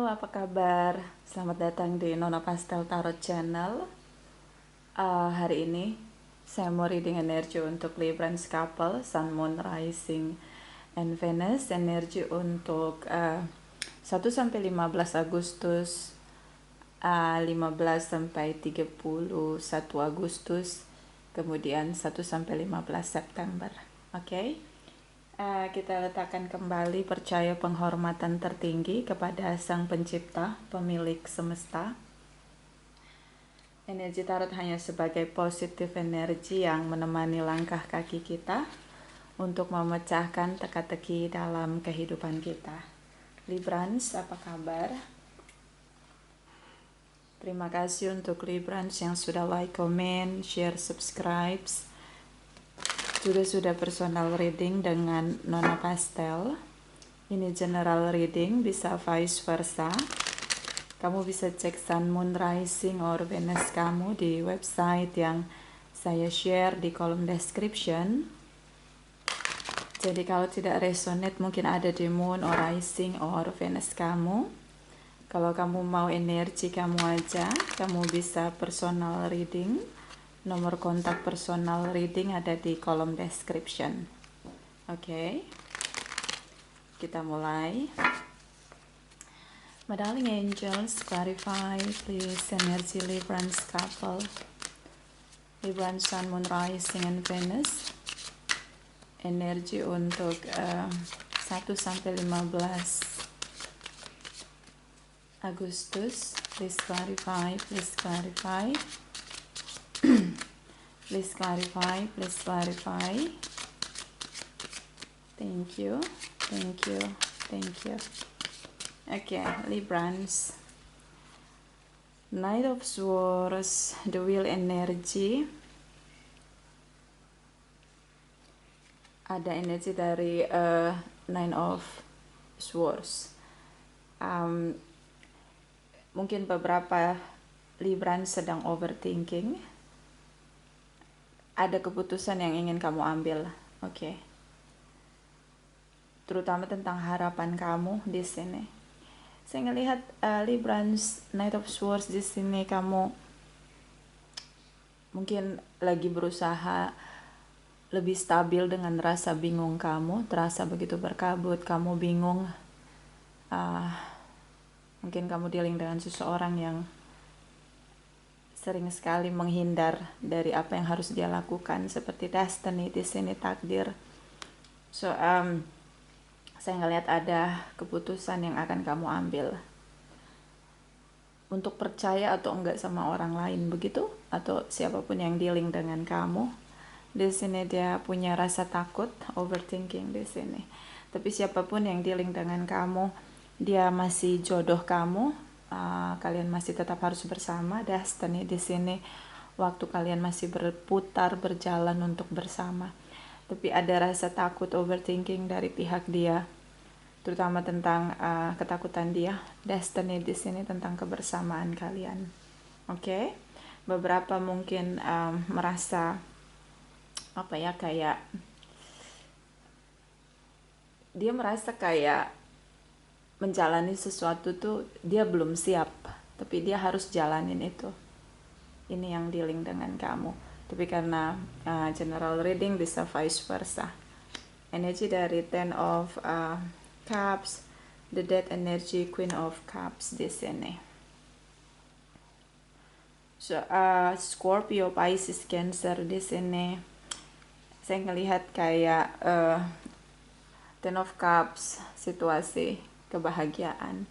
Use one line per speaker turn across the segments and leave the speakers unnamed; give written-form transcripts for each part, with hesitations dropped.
Halo, apa kabar? Selamat datang di Nona Pastel Tarot Channel. Hari ini saya mau reading energi untuk Librans couple, Sun, Moon, Rising, and Venus. Energi untuk 1 sampai 15 Agustus, 15 sampai 31 Agustus, kemudian 1 sampai 15 September. Oke. Kita letakkan kembali percaya penghormatan tertinggi kepada Sang Pencipta, pemilik semesta. Energi tarot hanya sebagai positif energi yang menemani langkah kaki kita untuk memecahkan teka-teki dalam kehidupan kita. Librans, apa kabar? Terima kasih untuk Librans yang sudah like, comment, share, subscribe. Sudah personal reading dengan Nona Pastel. Ini general reading, bisa vice versa. Kamu bisa cek Sun, Moon, Rising, or Venus kamu di website yang saya share di kolom description. Jadi kalau tidak resonate mungkin ada di Moon or Rising or Venus kamu. Kalau kamu mau energi kamu aja, kamu bisa personal reading. Nomor kontak personal reading ada di kolom description. Oke. Kita mulai. My darling angels, clarify please energy Librans couple, Librans Sun, Moon, Rising, and Venus. Energi untuk 1 sampai 15 Agustus. Please clarify, please clarify. Please clarify, please clarify. Thank you, thank you, thank you. Okay, Librans. Knight of Swords, the Wheel energy. Ada energi dari Nine of Swords. Mungkin beberapa Librans sedang overthinking. Ada keputusan yang ingin kamu ambil, oke. Terutama tentang harapan kamu di sini. Saya ngelihat Librans Knight of Swords di sini, kamu mungkin lagi berusaha lebih stabil dengan rasa bingung kamu, terasa begitu berkabut, kamu bingung. Mungkin kamu dealing dengan seseorang yang sering sekali menghindar dari apa yang harus dia lakukan, seperti destiny di sini, takdir. So, saya ngelihat ada keputusan yang akan kamu ambil untuk percaya atau enggak sama orang lain, begitu, atau siapapun yang dealing dengan kamu. Di sini dia punya rasa takut, overthinking di sini. Tapi siapapun yang dealing dengan kamu, dia masih jodoh kamu. Kalian masih tetap harus bersama. Destiny di sini, waktu kalian masih berputar, berjalan untuk bersama. Tapi ada rasa takut, overthinking dari pihak dia, terutama tentang ketakutan dia. Destiny di sini tentang kebersamaan kalian. Oke? Beberapa mungkin merasa kayak dia merasa kayak menjalani sesuatu tuh dia belum siap, tapi dia harus jalanin itu. Ini yang dealing dengan kamu. Tapi karena general reading bisa vice versa. Energi dari Ten of Cups, the Death energy, Queen of Cups di sini. So, Scorpio, Pisces, Cancer di sini. Saya ngelihat kayak Ten of Cups, situasi kebahagiaan.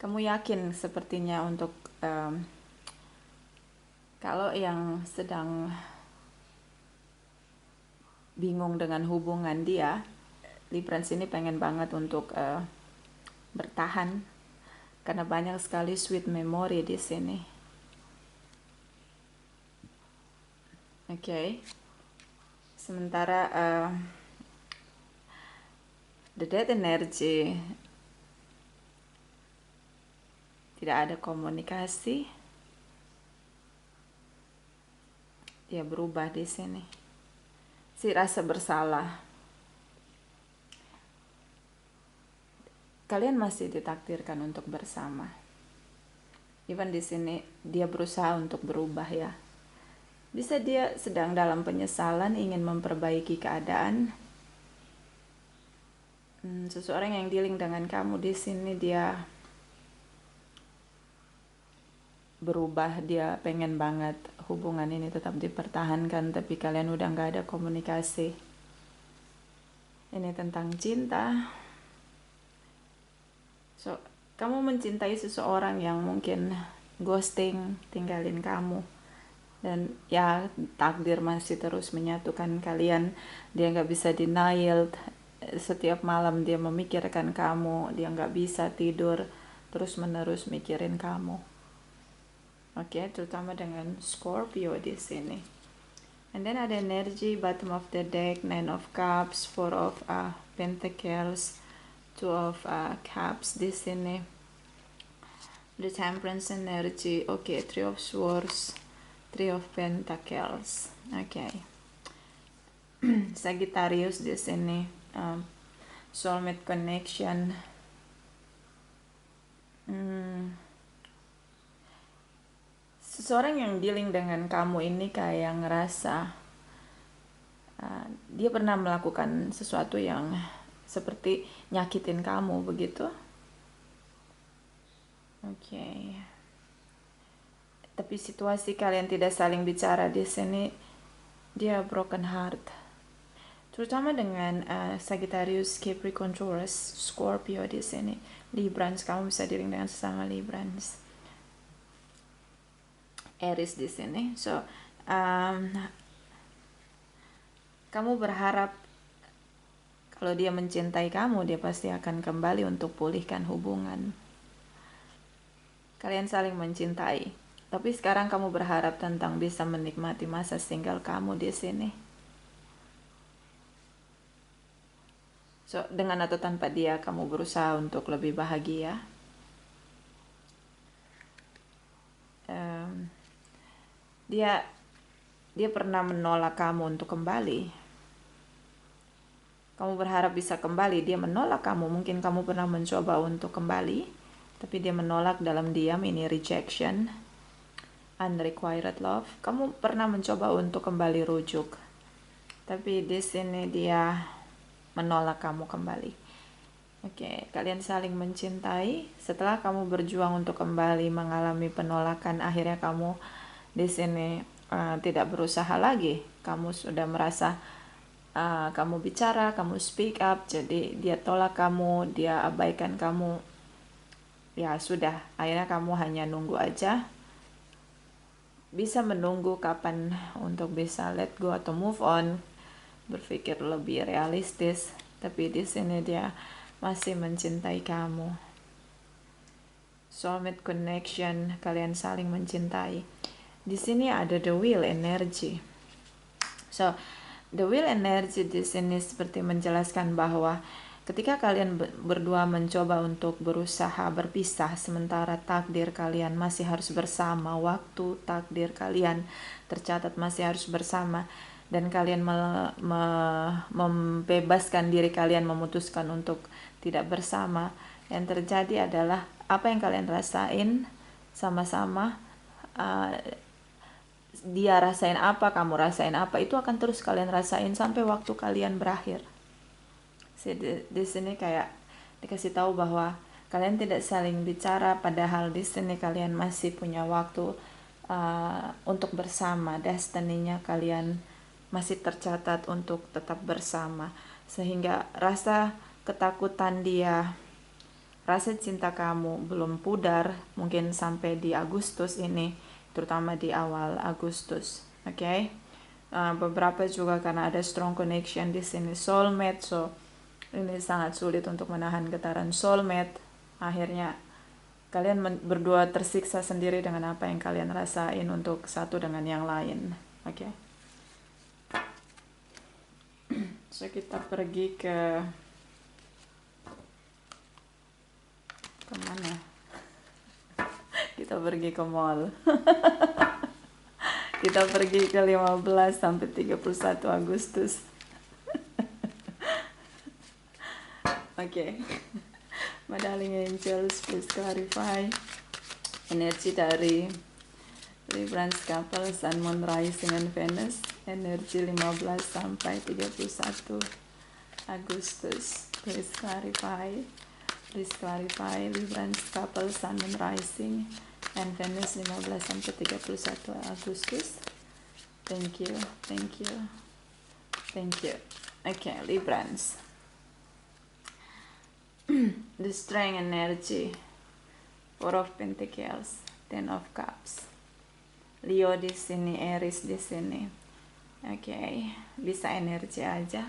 Kamu yakin sepertinya untuk kalau yang sedang bingung dengan hubungan dia, Librans ini pengen banget untuk bertahan karena banyak sekali sweet memory di sini. Oke. Sementara the Death energy, tidak ada komunikasi. Dia berubah di sini. Si rasa bersalah. kalian masih ditakdirkan untuk bersama. Even di sini dia berusaha untuk berubah ya. Bisa dia sedang dalam penyesalan, ingin memperbaiki keadaan. Seseorang yang dealing dengan kamu di sini dia berubah, dia pengen banget hubungan ini tetap dipertahankan, tapi kalian udah gak ada komunikasi. Ini tentang cinta. So, kamu mencintai seseorang yang mungkin ghosting, tinggalin kamu. Dan ya takdir masih terus menyatukan kalian. Dia gak bisa denial. Setiap malam dia memikirkan kamu. Dia gak bisa tidur, terus menerus mikirin kamu. Oke, terutama dengan Scorpio di sini. And then ada energi bottom of the deck, 9 of cups, 4 of pentacles, 2 of cups di sini. The temperance energy, oke, 3 of swords, 3 of pentacles. Oke. Sagittarius di sini, soulmate connection. Seseorang yang dealing dengan kamu ini kayak ngerasa dia pernah melakukan sesuatu yang seperti nyakitin kamu, begitu. Oke. Tapi situasi kalian tidak saling bicara di sini, dia broken heart. Terutama dengan Sagittarius, Capricorn, Taurus, Scorpio di sini. Librans, kamu bisa dealing dengan sesama Librans. Aries di sini. So, kamu berharap kalau dia mencintai kamu, dia pasti akan kembali untuk pulihkan hubungan. Kalian saling mencintai. Tapi sekarang kamu berharap tentang bisa menikmati masa single kamu di sini. So, dengan atau tanpa dia, kamu berusaha untuk lebih bahagia. Dia pernah menolak kamu untuk kembali. Kamu berharap bisa kembali, dia menolak kamu. Mungkin kamu pernah mencoba untuk kembali, tapi dia menolak dalam diam. Ini rejection, unrequited love. Kamu pernah mencoba untuk kembali rujuk, tapi di sini dia menolak kamu kembali. Oke, kalian saling mencintai. Setelah kamu berjuang untuk kembali mengalami penolakan, akhirnya kamu di sini tidak berusaha lagi. Kamu sudah merasa kamu bicara, kamu speak up, jadi dia tolak kamu, dia abaikan kamu. Ya sudah, akhirnya kamu hanya nunggu aja. Bisa menunggu kapan untuk bisa let go atau move on, berpikir lebih realistis. Tapi di sini dia masih mencintai kamu. Soulmate connection, kalian saling mencintai. Di sini ada the will energy. So, the will energy di sini seperti menjelaskan bahwa ketika kalian berdua mencoba untuk berusaha berpisah, sementara takdir kalian masih harus bersama, waktu takdir kalian tercatat masih harus bersama, dan kalian membebaskan diri kalian, memutuskan untuk tidak bersama, yang terjadi adalah apa yang kalian rasain sama-sama, dia rasain apa, kamu rasain apa, itu akan terus kalian rasain sampai waktu kalian berakhir. Di sini kayak dikasih tahu bahwa kalian tidak saling bicara, padahal di sini kalian masih punya waktu untuk bersama. Destiny-nya kalian masih tercatat untuk tetap bersama, sehingga rasa ketakutan dia, rasa cinta kamu belum pudar, mungkin sampai di Agustus ini, terutama di awal Agustus. Oke. Beberapa juga karena ada strong connection di sini, soulmate. So ini sangat sulit untuk menahan getaran soulmate. Akhirnya kalian berdua tersiksa sendiri dengan apa yang kalian rasain untuk satu dengan yang lain. Oke. So kita pergi ke mana? Kita pergi ke mall. Kita pergi ke 15 sampai 31 Agustus. Oke. My darling angels, please clarify energi dari Libran couple Sun, Moon, Rising, and Venus, energi 15 sampai 31 Agustus. Please clarify Libran couple Sun, Moon, Rising, and Venus 15 sampai 31 Agustus. Thank you. Okay, Librans. The strength energy, Four of Pentacles, Ten of Cups. Leo di sini, Aries di sini. Oke, bisa energi aja.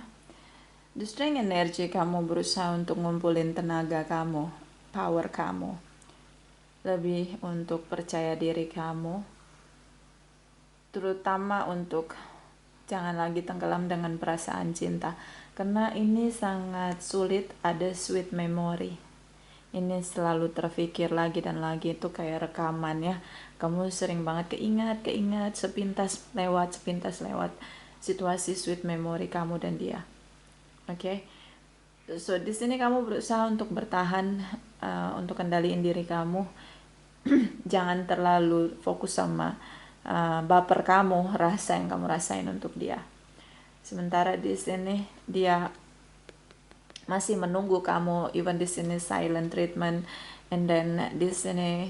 The strength energy, kamu berusaha untuk ngumpulin tenaga kamu, power kamu. Lebih untuk percaya diri kamu. Terutama untuk jangan lagi tenggelam dengan perasaan cinta. Karena ini sangat sulit, ada sweet memory. Ini selalu terpikir lagi dan lagi, itu kayak rekaman ya. Kamu sering banget keingat, sepintas lewat situasi sweet memory kamu dan dia. Oke. So di sini kamu berusaha untuk bertahan, untuk kendaliin diri kamu. Jangan terlalu fokus sama baper kamu, rasa yang kamu rasain untuk dia. Sementara di sini dia masih menunggu kamu, even di sini silent treatment, and then di sini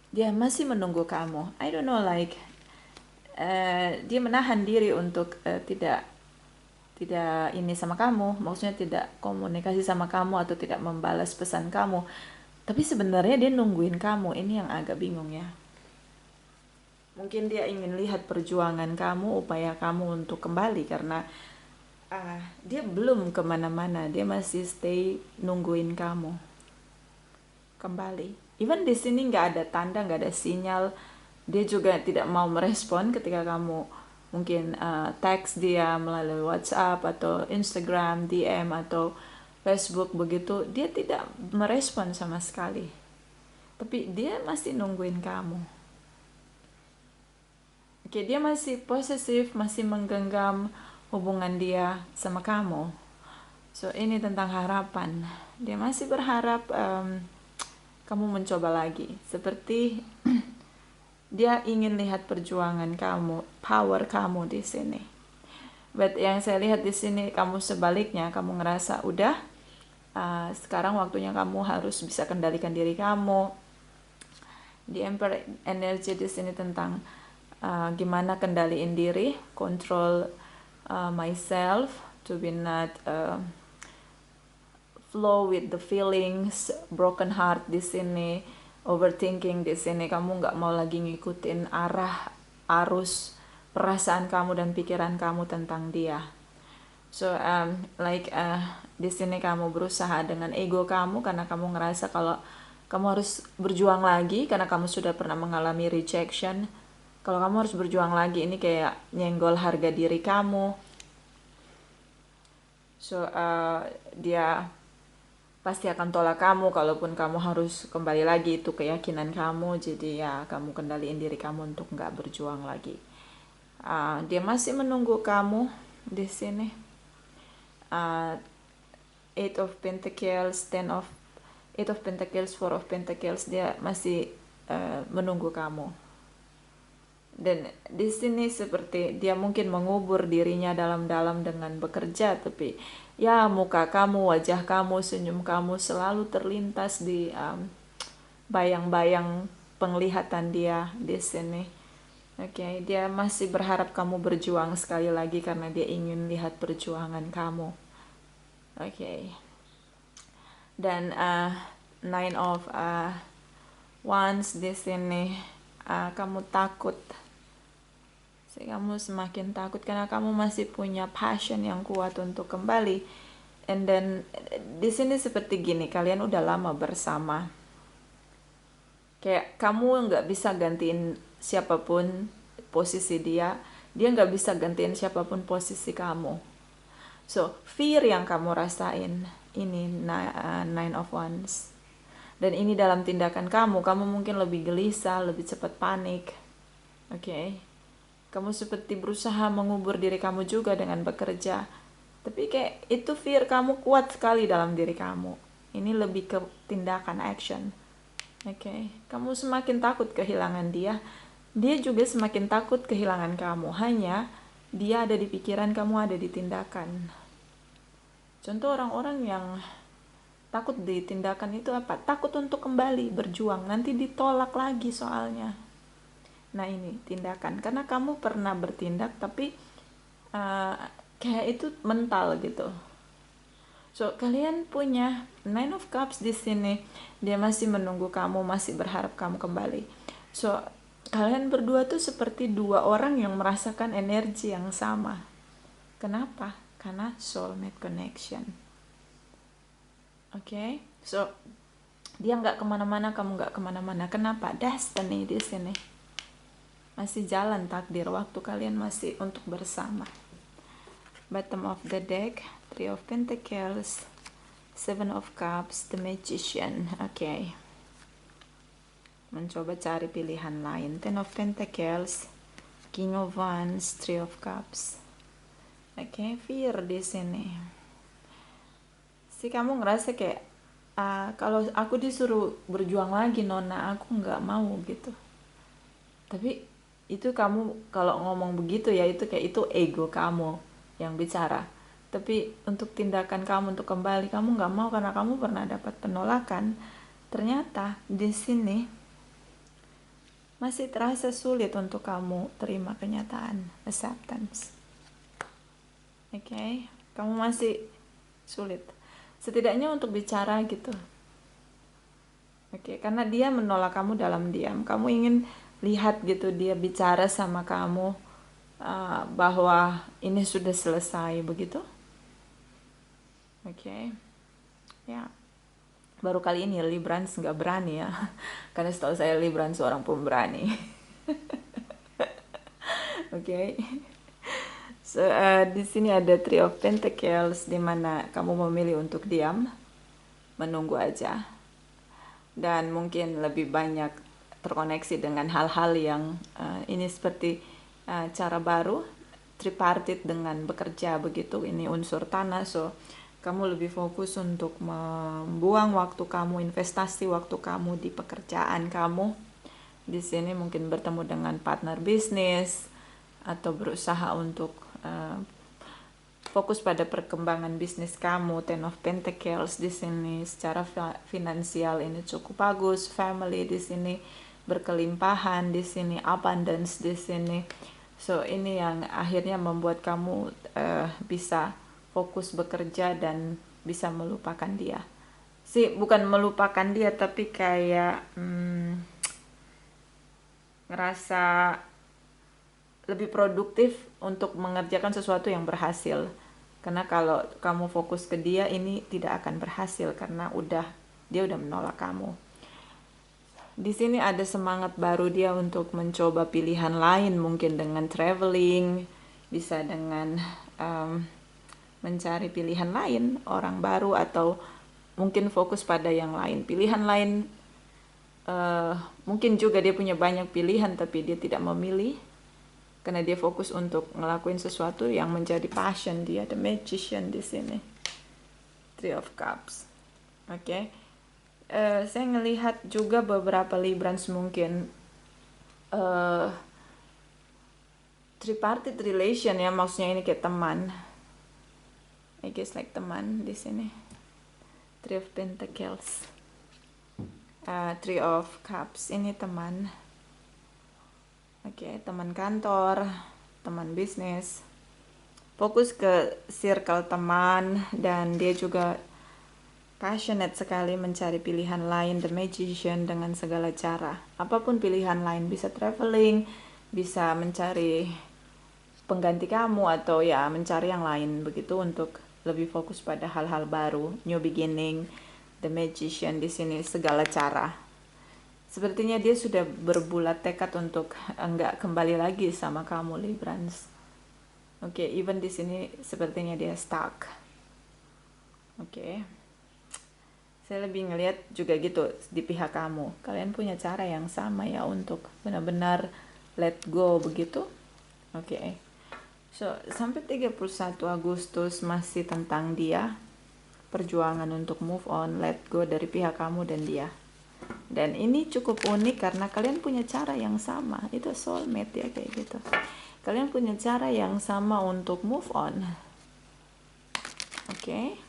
dia masih menunggu kamu. I don't know, like dia menahan diri untuk tidak ini sama kamu, maksudnya tidak komunikasi sama kamu atau tidak membalas pesan kamu. Tapi sebenarnya dia nungguin kamu. Ini yang agak bingung ya. Mungkin dia ingin lihat perjuangan kamu, upaya kamu untuk kembali, karena dia belum kemana-mana, dia masih stay nungguin kamu kembali. Even di sini nggak ada tanda, nggak ada sinyal. Dia juga tidak mau merespon ketika kamu mungkin teks dia melalui WhatsApp atau Instagram, DM atau Facebook begitu. Dia tidak merespon sama sekali. Tapi dia masih nungguin kamu. Oke, dia masih posesif, masih menggenggam hubungan dia sama kamu. So ini tentang harapan. Dia masih berharap kamu mencoba lagi. Seperti dia ingin lihat perjuangan kamu, power kamu di sini. But yang saya lihat di sini, kamu sebaliknya, kamu ngerasa udah sekarang waktunya kamu harus bisa kendalikan diri kamu. The Emperor energy di sini tentang gimana kendaliin diri, control myself to be not flow with the feelings, broken heart di sini, overthinking di sini. Kamu nggak mau lagi ngikutin arus perasaan kamu dan pikiran kamu tentang dia. So di sini kamu berusaha dengan ego kamu, karena kamu ngerasa kalau kamu harus berjuang lagi karena kamu sudah pernah mengalami rejection. Kalau kamu harus berjuang lagi, ini kayak nyenggol harga diri kamu. So dia pasti akan tolak kamu kalaupun kamu harus kembali lagi, itu keyakinan kamu. Jadi ya kamu kendaliin diri kamu untuk nggak berjuang lagi. Dia masih menunggu kamu di sini. Eight of Pentacles, Eight of Pentacles, Four of Pentacles, dia masih menunggu kamu. Dan di sini seperti dia mungkin mengubur dirinya dalam-dalam dengan bekerja, tapi ya muka kamu, wajah kamu, senyum kamu selalu terlintas di bayang-bayang penglihatan dia di sini. Oke, dia masih berharap kamu berjuang sekali lagi karena dia ingin lihat perjuangan kamu. Oke. Dan Nine of Wands di sini, kamu takut. Kamu semakin takut karena kamu masih punya passion yang kuat untuk kembali. And then di sini seperti gini, kalian udah lama bersama. Kayak kamu nggak bisa gantiin siapapun posisi dia nggak bisa gantiin siapapun posisi kamu. So fear yang kamu rasain ini Nine of Wands. Dan ini dalam tindakan kamu mungkin lebih gelisah, lebih cepat panik. Oke. Kamu seperti berusaha mengubur diri kamu juga dengan bekerja. Tapi kayak itu fear kamu kuat sekali dalam diri kamu. Ini lebih ke tindakan, action. Oke, kamu semakin takut kehilangan dia, dia juga semakin takut kehilangan kamu. Hanya dia ada di pikiran, kamu ada di tindakan. Contoh orang-orang yang takut di tindakan itu apa? Takut untuk kembali berjuang, nanti ditolak lagi soalnya. Nah ini tindakan, karena kamu pernah bertindak tapi kayak itu mental gitu. So, kalian punya Nine of Cups di sini. Dia masih menunggu kamu, masih berharap kamu kembali. So, kalian berdua tuh seperti dua orang yang merasakan energi yang sama. Kenapa? Karena soulmate connection. Oke? So, dia nggak kemana-mana, kamu nggak kemana-mana. Kenapa? Destiny di sini. Masih jalan takdir, waktu kalian masih untuk bersama. Bottom of the deck, Three of Pentacles, Seven of Cups, The Magician. Oke. Mencoba cari pilihan lain. Ten of Pentacles, King of Wands, Three of Cups. Oke, fear di sini. Si kamu ngerasa kayak kalau aku disuruh berjuang lagi Nona, aku nggak mau gitu. Tapi itu kamu kalau ngomong begitu ya, itu kayak itu ego kamu yang bicara. Tapi untuk tindakan kamu untuk kembali, kamu nggak mau karena kamu pernah dapat penolakan. Ternyata di sini masih terasa sulit untuk kamu terima kenyataan, acceptance. Oke, kamu masih sulit. Setidaknya untuk bicara gitu. Oke, karena dia menolak kamu dalam diam. Kamu ingin lihat gitu dia bicara sama kamu bahwa ini sudah selesai begitu. Oke. Ya. Baru kali ini Librans nggak berani ya. Karena setahu saya Librans seorang pemberani. Oke. So, di sini ada Three of Pentacles di mana kamu memilih untuk diam, menunggu aja. Dan mungkin lebih banyak terkoneksi dengan hal-hal yang ini seperti cara baru, tripartite dengan bekerja begitu, ini unsur tanah. So kamu lebih fokus untuk membuang waktu kamu, investasi waktu kamu di pekerjaan kamu. Di sini mungkin bertemu dengan partner bisnis atau berusaha untuk fokus pada perkembangan bisnis kamu. Ten of Pentacles di sini secara finansial ini cukup bagus, family di sini berkelimpahan, di sini abundance di sini. So ini yang akhirnya membuat kamu bisa fokus bekerja dan bisa melupakan dia. Bukan melupakan dia, tapi kayak ngerasa lebih produktif untuk mengerjakan sesuatu yang berhasil. Karena kalau kamu fokus ke dia, ini tidak akan berhasil karena dia udah menolak kamu. Di sini ada semangat baru dia untuk mencoba pilihan lain, mungkin dengan traveling, bisa dengan mencari pilihan lain, orang baru, atau mungkin fokus pada yang lain. Pilihan lain, mungkin juga dia punya banyak pilihan tapi dia tidak memilih karena dia fokus untuk ngelakuin sesuatu yang menjadi passion dia. The Magician di sini, Three of Cups. Oke. Saya ngelihat juga beberapa Librans mungkin tripartite relation ya, maksudnya ini kayak teman. I guess like teman di sini. Three of Pentacles, Three of Cups, ini teman. Oke, teman kantor, teman bisnis. Fokus ke circle teman dan dia juga passionate sekali mencari pilihan lain. The Magician dengan segala cara. Apapun pilihan lain, bisa traveling, bisa mencari pengganti kamu atau ya mencari yang lain begitu untuk lebih fokus pada hal-hal baru, new beginning. The Magician di sini segala cara. Sepertinya dia sudah berbulat tekad untuk enggak kembali lagi sama kamu, Librans. Oke, even di sini sepertinya dia stuck. Oke. Saya lebih ngelihat juga gitu di pihak kamu. Kalian punya cara yang sama ya untuk benar-benar let go begitu. Oke. So, sampai 31 Agustus masih tentang dia. perjuangan untuk move on, let go dari pihak kamu dan dia. Dan ini cukup unik karena kalian punya cara yang sama. Itu soulmate ya, kayak gitu. Kalian punya cara yang sama untuk move on. Oke.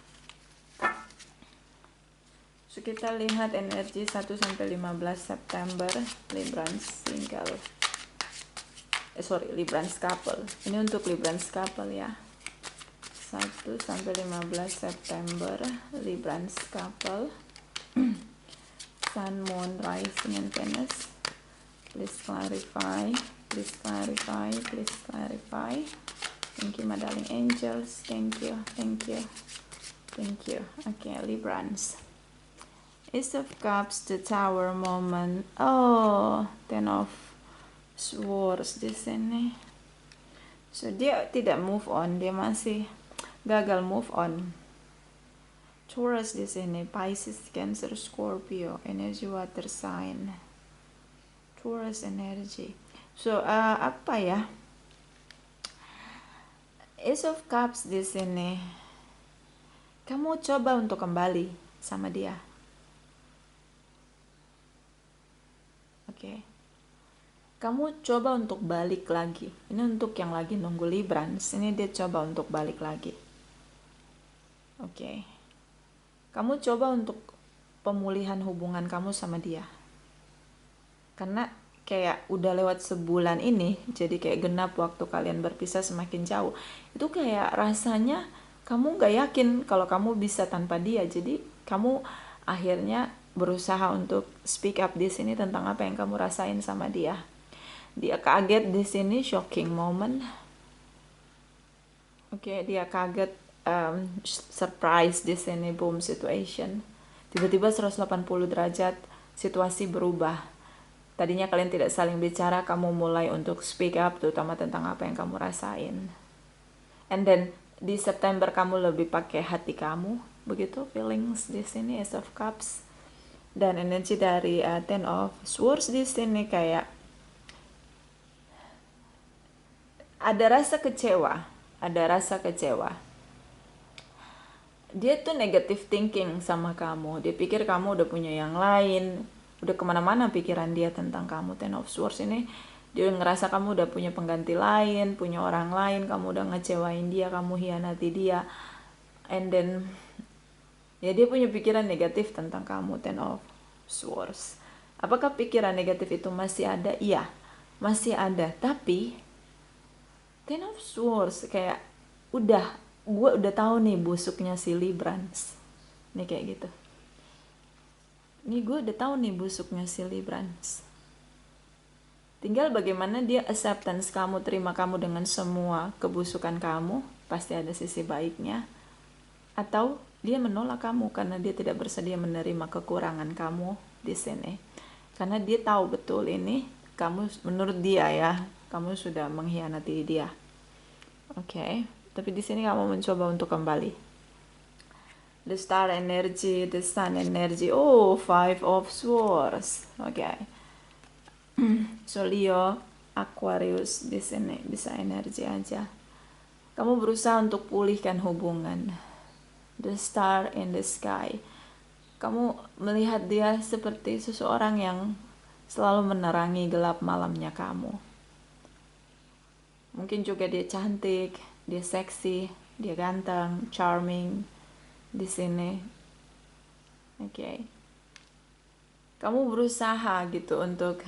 So, kita lihat energi 1-15 September Librans single. Librans couple. Ini untuk Librans couple ya. 1-15 September Librans couple. Sun, Moon, Rising, and Venus. Please clarify. Please clarify. Please clarify. Thank you, my darling angels. Thank you. Thank you. Thank you. Okay, Librans. Ace of Cups, the Tower moment. Oh, Ten of Swords di sini. So dia tidak move on, dia masih gagal move on. Taurus di sini, Pisces, Cancer, Scorpio, energi water sign. Taurus energy. So apa ya? Ace of Cups di sini. Kamu coba untuk kembali sama dia. Oke. Kamu coba untuk balik lagi. Ini untuk yang lagi nunggu Librans. Ini dia coba untuk balik lagi. Oke. Kamu coba untuk pemulihan hubungan kamu sama dia. Karena kayak udah lewat sebulan ini, jadi kayak genap waktu kalian berpisah semakin jauh. Itu kayak rasanya kamu gak yakin kalau kamu bisa tanpa dia. Jadi kamu akhirnya berusaha untuk speak up di sini tentang apa yang kamu rasain sama dia. Dia kaget di sini, shocking moment. Oke, dia kaget, surprise di sini, boom situation. Tiba-tiba 180 derajat situasi berubah. Tadinya kalian tidak saling bicara, kamu mulai untuk speak up terutama tentang apa yang kamu rasain. And then di September kamu lebih pakai hati kamu, begitu feelings di sini, Ace of Cups. Dan energi dari Ten of Swords di sini kayak ada rasa kecewa. Dia tuh negative thinking sama kamu. Dia pikir kamu udah punya yang lain, udah kemana-mana pikiran dia tentang kamu. Ten of Swords ini, dia ngerasa kamu udah punya pengganti lain, punya orang lain, kamu udah ngecewain dia, kamu hianati dia. And then, ya dia punya pikiran negatif tentang kamu, Ten of Swords. Apakah pikiran negatif itu masih ada? Iya, masih ada. Tapi Ten of Swords kayak gue udah tahu nih busuknya si Librans. Nih kayak gitu. Nih gue udah tahu nih busuknya si Librans. Tinggal bagaimana dia acceptance kamu, terima kamu dengan semua kebusukan kamu, pasti ada sisi baiknya. Atau dia menolak kamu karena dia tidak bersedia menerima kekurangan kamu di sini. Karena dia tahu betul ini kamu, menurut dia ya, kamu sudah mengkhianati dia. Oke, tapi di sini kamu mencoba untuk kembali. The Star energy, the Sun energy. Oh, Five of Swords. Oke. So Leo, Aquarius di sini bisa energi aja. Kamu berusaha untuk pulihkan hubungan. The Star in the sky. Kamu melihat dia seperti seseorang yang selalu menerangi gelap malamnya kamu. Mungkin juga dia cantik, dia seksi, dia ganteng, charming di sini. Oke. Kamu berusaha gitu untuk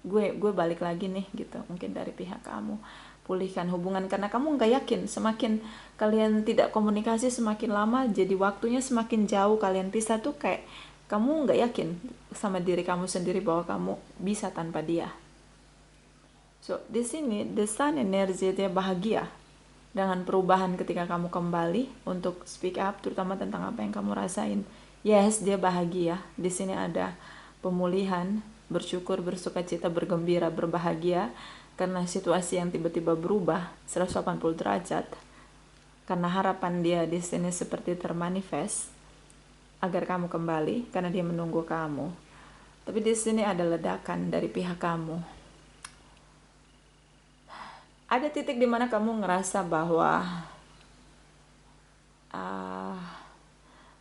gue balik lagi nih gitu. Mungkin dari pihak kamu pulihkan hubungan karena kamu nggak yakin. Semakin kalian tidak komunikasi semakin lama, jadi waktunya semakin jauh kalian pisah tuh kayak kamu nggak yakin sama diri kamu sendiri bahwa kamu bisa tanpa dia. So, di sini the Sun energy dia bahagia dengan perubahan ketika kamu kembali untuk speak up terutama tentang apa yang kamu rasain. Yes, dia bahagia. Di sini ada pemulihan, bersyukur, bersukacita, bergembira, berbahagia karena situasi yang tiba-tiba berubah 180 derajat. Karena harapan dia di sini seperti termanifest agar kamu kembali karena dia menunggu kamu. Tapi di sini ada ledakan dari pihak kamu. Ada titik di mana kamu ngerasa bahwa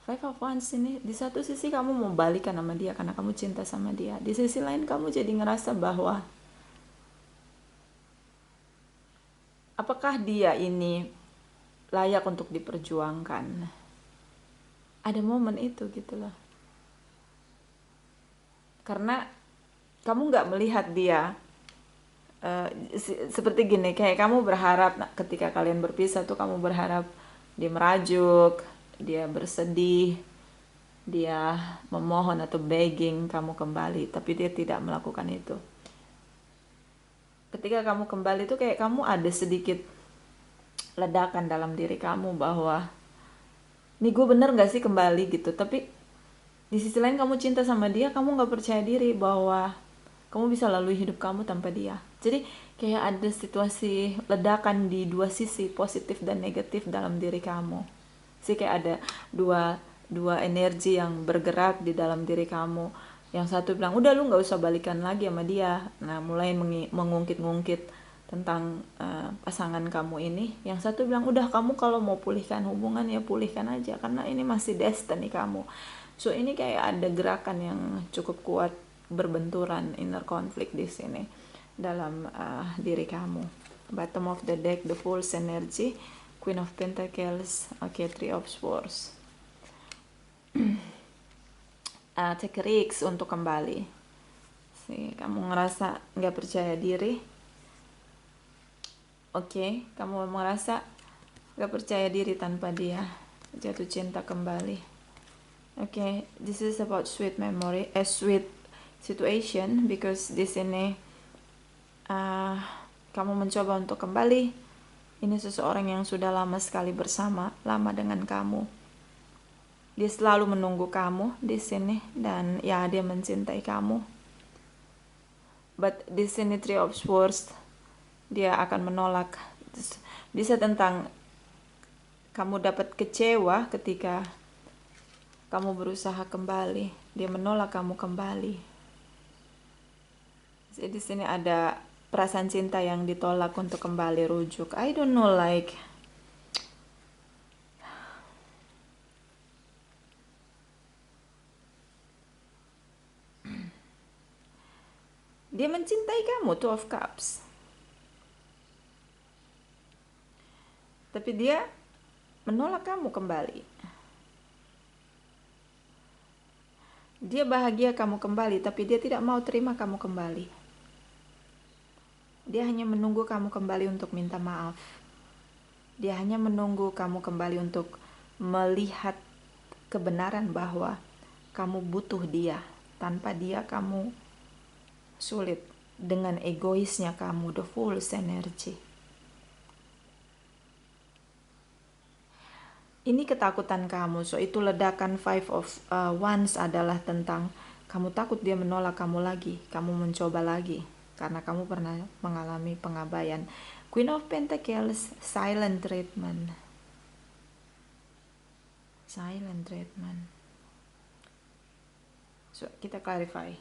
Five of Wands ini, di satu sisi kamu mau balikan sama dia karena kamu cinta sama dia. Di sisi lain kamu jadi ngerasa bahwa apakah dia ini layak untuk diperjuangkan. Ada momen itu gitu loh. Karena kamu gak melihat dia seperti gini, kayak kamu berharap ketika kalian berpisah tuh kamu berharap dia merajuk, dia bersedih, dia memohon atau begging kamu kembali, tapi dia tidak melakukan itu. Ketika kamu kembali tuh kayak kamu ada sedikit ledakan dalam diri kamu bahwa nih gue bener gak sih kembali gitu. Tapi di sisi lain kamu cinta sama dia, kamu gak percaya diri bahwa kamu bisa lalui hidup kamu tanpa dia. Jadi kayak ada situasi ledakan di dua sisi, positif dan negatif dalam diri kamu. Sih kayak ada dua energi yang bergerak di dalam diri kamu. Yang satu bilang udah lu nggak usah balikan lagi sama dia. Nah mulai mengungkit-ngungkit tentang pasangan kamu ini. Yang satu bilang udah, kamu kalau mau pulihkan hubungan ya pulihkan aja karena ini masih destiny kamu. So ini kayak ada gerakan yang cukup kuat, berbenturan, inner conflict di sini dalam diri kamu. Bottom of the deck, the Fool's energy, Queen of Pentacles, okay, Three of Swords. Take risks untuk kembali. Kamu ngerasa nggak percaya diri. Oke, kamu merasa nggak percaya diri tanpa dia. Jatuh cinta kembali. Oke, this is about sweet memory, sweet situation, because di sini kamu mencoba untuk kembali. Ini seseorang yang sudah lama sekali bersama, lama dengan kamu. Dia selalu menunggu kamu di sini dan ya dia mencintai kamu. But di sini Three of Swords, dia akan menolak. Bisa tentang kamu dapat kecewa ketika kamu berusaha kembali, dia menolak kamu kembali. Jadi di sini ada perasaan cinta yang ditolak untuk kembali rujuk. I don't know, like dia mencintai kamu, Two of Cups. Tapi dia menolak kamu kembali. Dia bahagia kamu kembali, tapi dia tidak mau terima kamu kembali. Dia hanya menunggu kamu kembali untuk minta maaf. Dia hanya menunggu kamu kembali untuk melihat kebenaran bahwa kamu butuh dia. Tanpa dia kamu sulit. Dengan egoisnya kamu, the Fool's energy. Ini ketakutan kamu, so itu ledakan Five of Wands adalah tentang kamu takut dia menolak kamu lagi, kamu mencoba lagi, karena kamu pernah mengalami pengabaian. Queen of Pentacles, silent treatment. Silent treatment. So, kita clarify.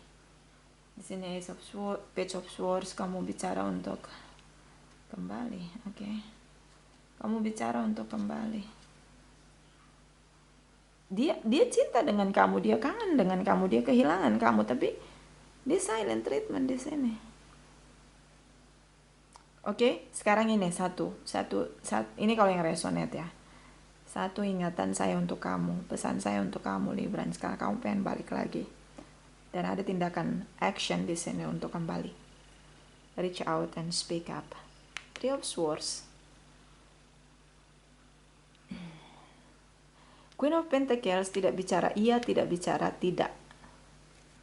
Di sini Ace of Swords, Page of Swords, kamu bicara untuk kembali, oke? Kamu bicara untuk kembali. Dia cinta dengan kamu, dia kangen dengan kamu, dia kehilangan kamu, tapi dia silent treatment di sini. Oke, sekarang ini satu ini kalau yang resonate ya. Satu ingatan saya untuk kamu, pesan saya untuk kamu Libran, sekarang kamu pengen balik lagi. Dan ada tindakan action di sini untuk kembali. Reach out and speak up. Three of Swords. Queen of Pentacles tidak bicara iya, tidak bicara tidak.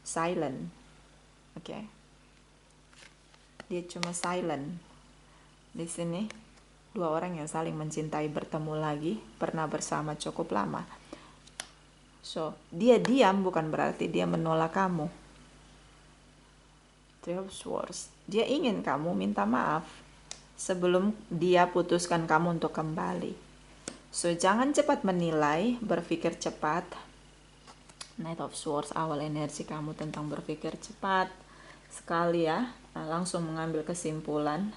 Silent. Oke. Dia cuma silent. Di sini dua orang yang saling mencintai bertemu lagi, pernah bersama cukup lama. So, dia diam bukan berarti dia menolak kamu. Three of Swords. Dia ingin kamu minta maaf sebelum dia putuskan kamu untuk kembali. So, jangan cepat menilai, berpikir cepat. Knight of Swords, awal energi kamu tentang berpikir cepat sekali ya, langsung mengambil kesimpulan.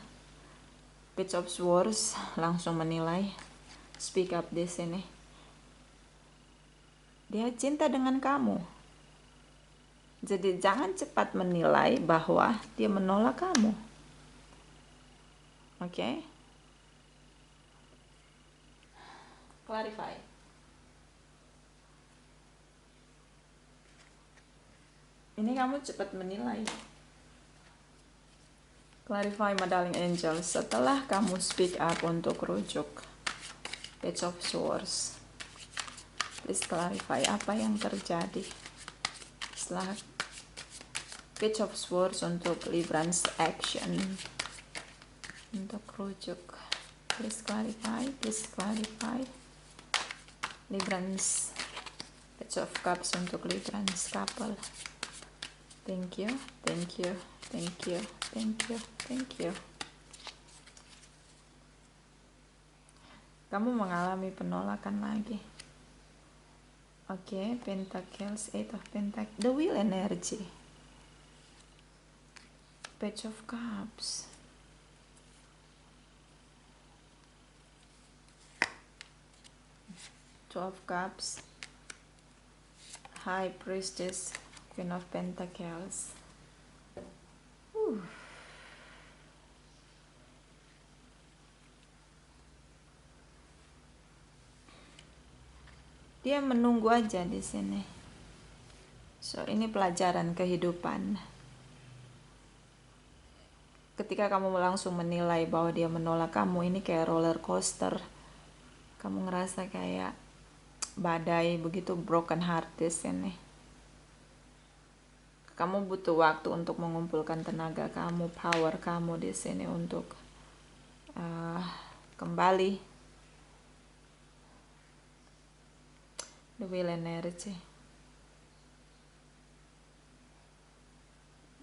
Page of Swords, langsung menilai. Speak up di sini. Dia cinta dengan kamu. Jadi jangan cepat menilai bahwa dia menolak kamu. Oke? Clarify. Ini kamu cepat menilai. Clarify, my darling angel. Setelah kamu speak up untuk rujuk Page of Swords, please clarify apa yang terjadi. Setelah Page of Swords untuk Librance action untuk rujuk, please clarify, please clarify. Librance, Page of Cups untuk Librance couple. Thank you, thank you, thank you, thank you, thank you. Kamu mengalami penolakan lagi. Oke, Pentacles, Eight of Pentacles, The Wheel energy, Page of Cups, Two of Cups, High Priestess, Queen of Pentacles. Dia menunggu aja di sini. So, ini pelajaran kehidupan. Ketika kamu langsung menilai bahwa dia menolak kamu, ini kayak roller coaster. Kamu ngerasa kayak badai begitu, broken heart di sini. Kamu butuh waktu untuk mengumpulkan tenaga kamu, power kamu di sini untuk kembali. The Wheel energy,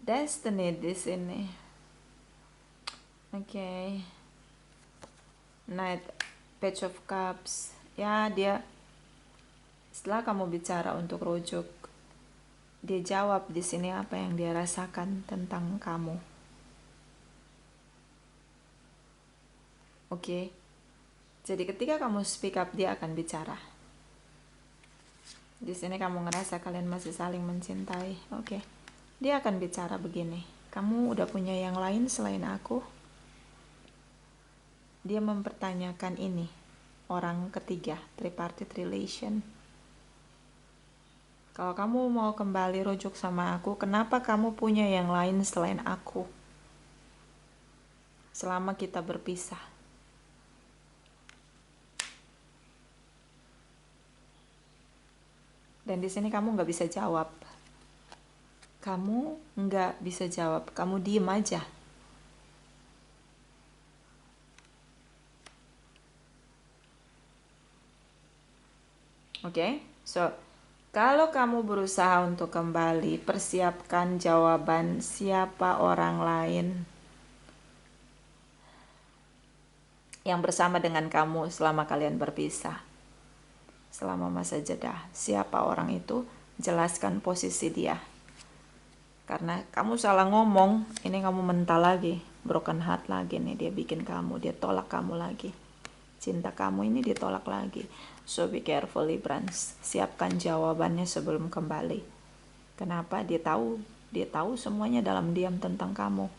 Destiny di sini. Oke. Knight, Page of Cups. Ya, dia setelah kamu bicara untuk rujuk, dia jawab di sini apa yang dia rasakan tentang kamu. Oke. Jadi ketika kamu speak up, dia akan bicara. Di sini kamu ngerasa kalian masih saling mencintai. Oke. Dia akan bicara begini. Kamu udah punya yang lain selain aku? Dia mempertanyakan ini. Orang ketiga, tripartite relation. Kalau kamu mau kembali rujuk sama aku, kenapa kamu punya yang lain selain aku? Selama kita berpisah. Dan di sini kamu nggak bisa jawab. Kamu nggak bisa jawab. Kamu diem aja. Oke, so kalau kamu berusaha untuk kembali, persiapkan jawaban siapa orang lain yang bersama dengan kamu selama kalian berpisah. Selama masa jeda, siapa orang itu? Jelaskan posisi dia. Karena kamu salah ngomong, ini kamu mental lagi, broken heart lagi nih, dia bikin kamu, dia tolak kamu lagi. Cinta kamu ini ditolak lagi. So be careful Librans. Siapkan jawabannya sebelum kembali. Kenapa? Dia tahu semuanya dalam diam tentang kamu.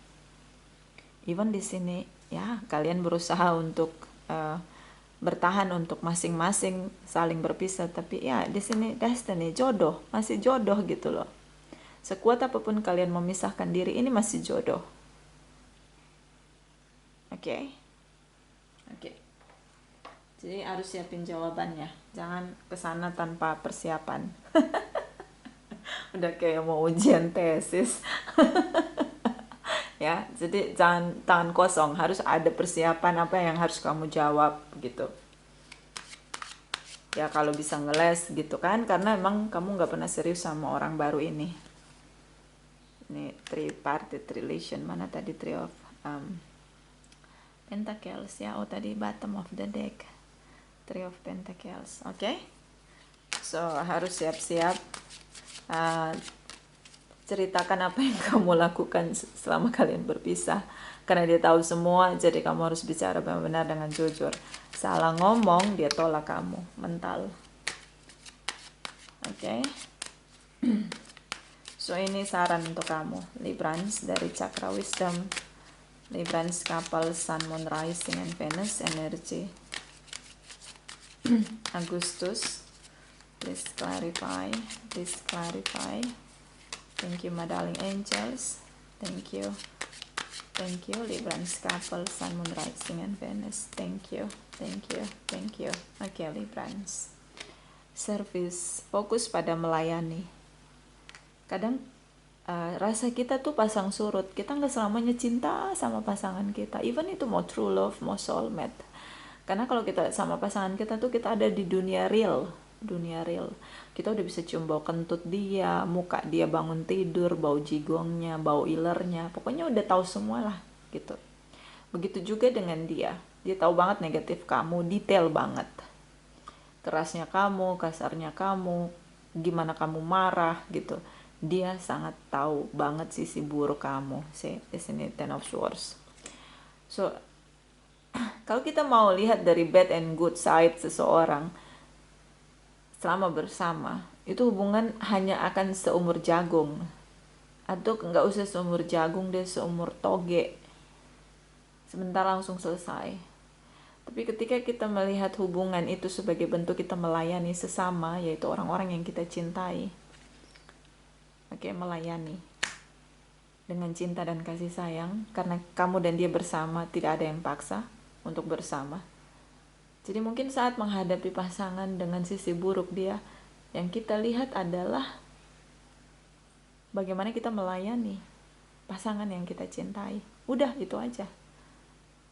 Even di sini ya, kalian berusaha untuk bertahan untuk masing-masing saling berpisah, tapi ya di sini destiny, jodoh, masih jodoh gitu loh. Sekuat apapun kalian memisahkan diri, ini masih jodoh. Oke. Jadi harus siapin jawabannya, jangan kesana tanpa persiapan. Udah kayak mau ujian tesis. Ya, jadi jangan tangan kosong, harus ada persiapan apa yang harus kamu jawab gitu. Ya kalau bisa ngeles gitu kan, karena emang kamu nggak pernah serius sama orang baru ini. Ini tripartite relation, mana tadi three of Pentacles ya, oh tadi bottom of the deck, Three of Pentacles. Oke. So harus siap-siap. Ceritakan apa yang kamu lakukan selama kalian berpisah, karena dia tahu semua. Jadi kamu harus bicara benar-benar dengan jujur. Salah ngomong, dia tolak kamu mental. Oke. So ini saran untuk kamu Librans dari Cakra Wisdom, Librans kapal Sun, Moon, Rising, and Venus energy. Agustus, please clarify, please clarify. Thank you my darling angels, thank you Librans couple Sun, Moon, Rising, and Venus. Thank you. Okay, Librans. Service, fokus pada melayani. Kadang rasa kita tuh pasang surut, kita nggak selamanya cinta sama pasangan kita, even itu mau true love, mau soulmate. Karena kalau kita sama pasangan kita tuh kita ada di dunia real. Kita udah bisa cium bau kentut dia, muka dia bangun tidur, bau jigongnya, bau ilernya, pokoknya udah tahu semua lah gitu. Begitu juga dengan dia tahu banget negatif kamu, detail banget, kerasnya kamu, kasarnya kamu, gimana kamu marah gitu. Dia sangat tahu banget sisi buruk kamu. See, di sini Ten of Swords. So kalau kita mau lihat dari bad and good side seseorang selama bersama, itu hubungan hanya akan seumur jagung, atau nggak usah seumur jagung deh, seumur toge, sebentar langsung selesai. Tapi ketika kita melihat hubungan itu sebagai bentuk kita melayani sesama, yaitu orang-orang yang kita cintai, oke, melayani dengan cinta dan kasih sayang, karena kamu dan dia bersama, tidak ada yang paksa untuk bersama. Jadi mungkin saat menghadapi pasangan dengan sisi buruk dia, yang kita lihat adalah bagaimana kita melayani pasangan yang kita cintai. Udah, itu aja.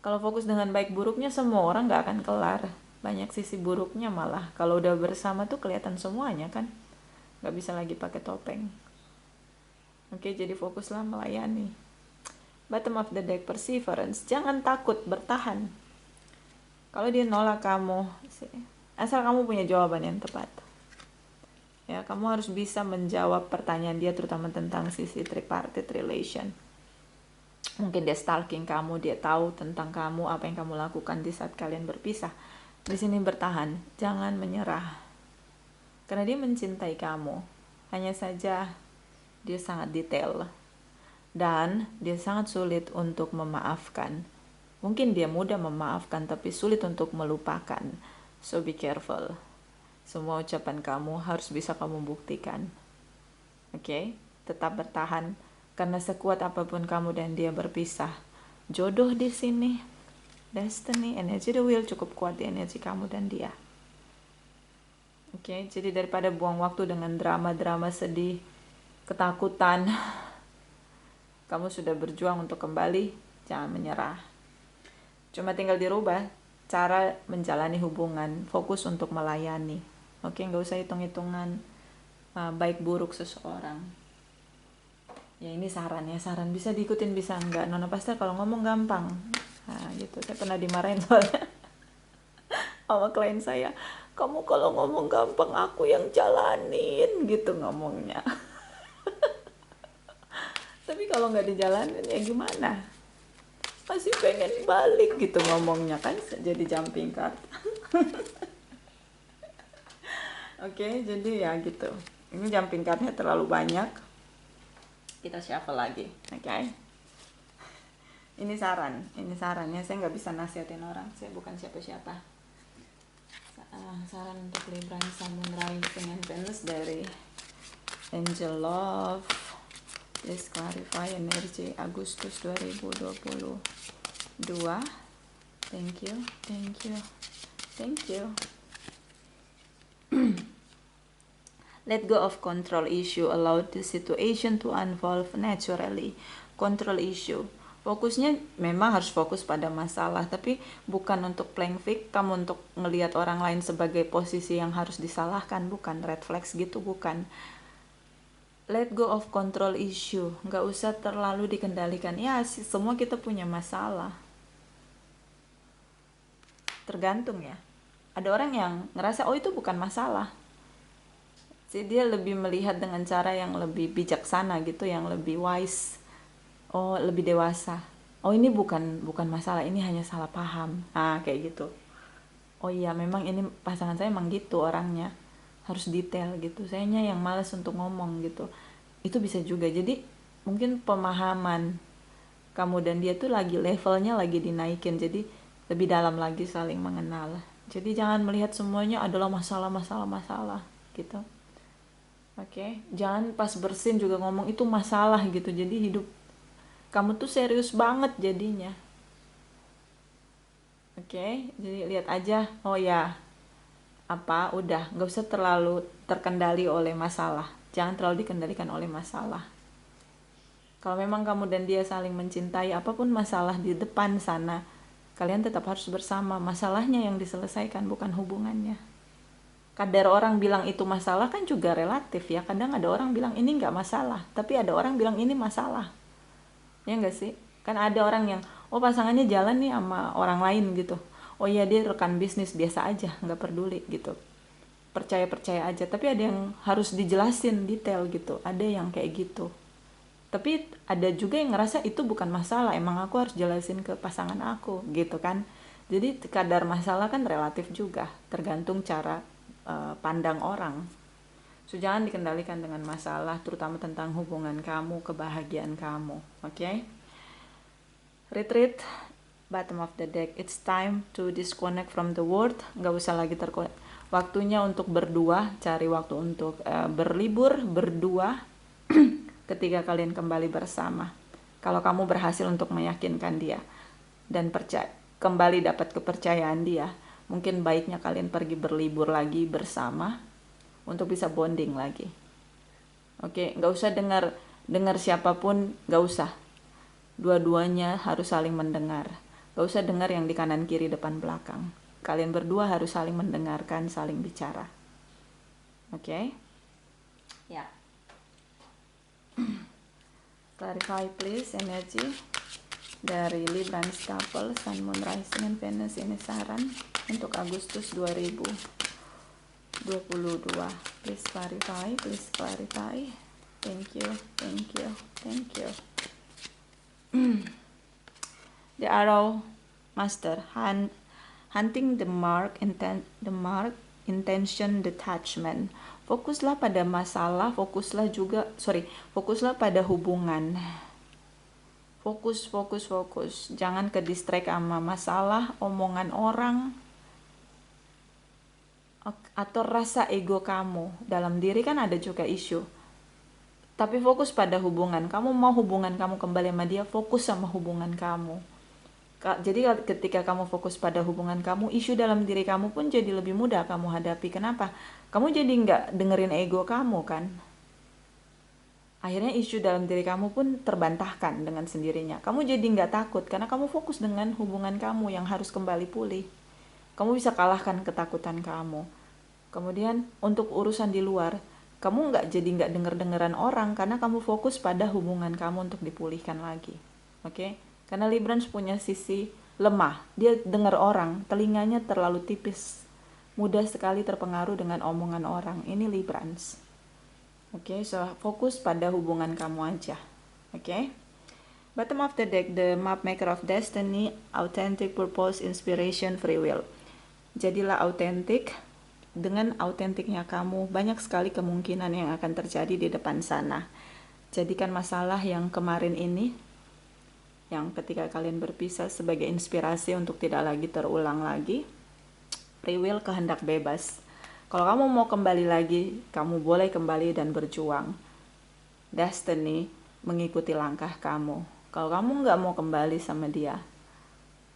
Kalau fokus dengan baik buruknya, semua orang gak akan kelar. Banyak sisi buruknya malah. Kalau udah bersama tuh kelihatan semuanya kan. Gak bisa lagi pakai topeng. Oke, jadi fokuslah melayani. Bottom of the deck, perseverance. Jangan takut, bertahan. Kalau dia nolak kamu, asal kamu punya jawaban yang tepat. Ya, kamu harus bisa menjawab pertanyaan dia, terutama tentang sisi tripartite relation. Mungkin dia stalking kamu, dia tahu tentang kamu, apa yang kamu lakukan di saat kalian berpisah. Di sini bertahan, jangan menyerah. Karena dia mencintai kamu. Hanya saja dia sangat detail. Dan dia sangat sulit untuk memaafkan. Mungkin dia mudah memaafkan, tapi sulit untuk melupakan. So be careful. Semua ucapan kamu harus bisa kamu buktikan. Oke? Tetap bertahan. Karena sekuat apapun kamu dan dia berpisah, jodoh di sini, destiny, energi the wheel cukup kuat di energi kamu dan dia. Oke? Jadi daripada buang waktu dengan drama-drama sedih, ketakutan, kamu sudah berjuang untuk kembali, jangan menyerah. Cuma tinggal dirubah cara menjalani hubungan, fokus untuk melayani. Oke, nggak usah hitung-hitungan baik buruk seseorang. Ya ini saran bisa diikutin bisa enggak. Nona Pastel kalau ngomong gampang. Nah gitu, saya pernah dimarahin soalnya sama klien saya. Kamu kalau ngomong gampang, aku yang jalanin gitu ngomongnya. Tapi kalau nggak dijalanin ya gimana? Masih pengen balik gitu ngomongnya kan, jadi jumping card. Oke, jadi ya gitu. Ini jumping cardnya terlalu banyak. Kita shuffle lagi, oke? Ini sarannya. Saya nggak bisa nasihatin orang. Saya bukan siapa-siapa. Saran untuk Libra, Sun, Moon, Rising, and Venus dari Angel Love. Please clarify energy Agustus 2022. Thank you. Let go of control issue. Allow the situation to unfold naturally. Control issue. Fokusnya memang harus fokus pada masalah, tapi bukan untuk playing victim, untuk ngelihat orang lain sebagai posisi yang harus disalahkan, bukan. Red flags gitu, bukan. Let go of control issue. Nggak usah terlalu dikendalikan. Ya, semua kita punya masalah. Tergantung ya. Ada orang yang ngerasa, oh itu bukan masalah. Jadi dia lebih melihat dengan cara yang lebih bijaksana gitu, yang lebih wise. Oh, lebih dewasa. Oh, ini bukan masalah, ini hanya salah paham. Kayak gitu. Oh iya, memang ini pasangan saya emang gitu orangnya. harus detail gitu. Sayanya yang malas untuk ngomong gitu. Itu bisa juga. Jadi mungkin pemahaman kamu dan dia tuh lagi levelnya lagi dinaikin. Jadi lebih dalam lagi saling mengenal. Jadi jangan melihat semuanya adalah masalah gitu. Oke, jangan pas bersin juga ngomong itu masalah gitu. Jadi hidup kamu tuh serius banget jadinya. Oke, jadi lihat aja. Oh ya, udah nggak usah terlalu terkendali oleh masalah. Jangan terlalu dikendalikan oleh masalah. Kalau memang kamu dan dia saling mencintai, apapun masalah di depan sana, kalian tetap harus bersama. Masalahnya yang diselesaikan, bukan hubungannya. Kadar orang bilang itu masalah kan juga relatif ya. Kadang ada orang bilang ini nggak masalah, tapi ada orang bilang ini masalah. Ya nggak sih? Kan ada orang yang, oh pasangannya jalan nih sama orang lain gitu. Oh iya dia rekan bisnis biasa aja, nggak peduli gitu. Percaya-percaya aja. Tapi ada yang harus dijelasin detail gitu. Ada yang kayak gitu. Tapi ada juga yang ngerasa itu bukan masalah. Emang aku harus jelasin ke pasangan aku gitu kan. Jadi kadar masalah kan relatif juga. Tergantung cara pandang orang. So, jangan dikendalikan dengan masalah, terutama tentang hubungan kamu, kebahagiaan kamu. Oke? Retreat, bottom of the deck. It's time to disconnect from the world. Nggak usah lagi waktunya untuk berdua, cari waktu untuk berlibur, berdua, ketika kalian kembali bersama. Kalau kamu berhasil untuk meyakinkan dia dan kembali dapat kepercayaan dia, mungkin baiknya kalian pergi berlibur lagi bersama untuk bisa bonding lagi. Oke, nggak usah dengar siapapun, nggak usah. Dua-duanya harus saling mendengar. Nggak usah dengar yang di kanan kiri depan belakang. Kalian berdua harus saling mendengarkan, saling bicara. Oke? Ya. Clarify please energy dari Libra Couple, Sun, Moon, Rising, and Venus. Ini saran untuk Agustus 2022. Please clarify, please clarify. Thank you, thank you, thank you. The Arrow Master, hunting the mark, intention, detachment. Fokuslah pada masalah, fokuslah pada hubungan. Fokus. Jangan ke distract sama masalah, omongan orang, atau rasa ego kamu. Dalam diri kan ada juga isu. Tapi fokus pada hubungan. Kamu mau hubungan kamu kembali sama dia, fokus sama hubungan kamu. Jadi ketika kamu fokus pada hubungan kamu, isu dalam diri kamu pun jadi lebih mudah kamu hadapi. Kenapa? Kamu jadi nggak dengerin ego kamu kan? Akhirnya isu dalam diri kamu pun terbantahkan dengan sendirinya. Kamu jadi nggak takut karena kamu fokus dengan hubungan kamu yang harus kembali pulih. Kamu bisa kalahkan ketakutan kamu. Kemudian untuk urusan di luar, kamu nggak denger-dengeran orang karena kamu fokus pada hubungan kamu untuk dipulihkan lagi. Oke? Karena Librans punya sisi lemah. Dia dengar orang, telinganya terlalu tipis. Mudah sekali terpengaruh dengan omongan orang. Ini Librans. Oke, so fokus pada hubungan kamu aja. Oke? Bottom of the deck, the map maker of destiny, authentic purpose, inspiration, free will. Jadilah autentik. Dengan autentiknya kamu, banyak sekali kemungkinan yang akan terjadi di depan sana. Jadikan masalah yang kemarin ini, yang ketika kalian berpisah, sebagai inspirasi untuk tidak lagi terulang lagi. Free will, kehendak bebas. Kalau kamu mau kembali lagi, kamu boleh kembali dan berjuang. Destiny mengikuti langkah kamu. Kalau kamu nggak mau kembali sama dia,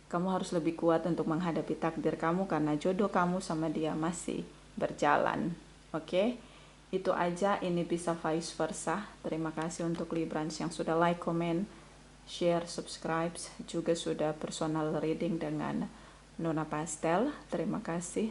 kamu harus lebih kuat untuk menghadapi takdir kamu karena jodoh kamu sama dia masih berjalan. Oke? Itu aja, ini bisa vice versa. Terima kasih untuk Librans yang sudah like, comment, share, subscribe, juga sudah personal reading dengan Nona Pastel. Terima kasih.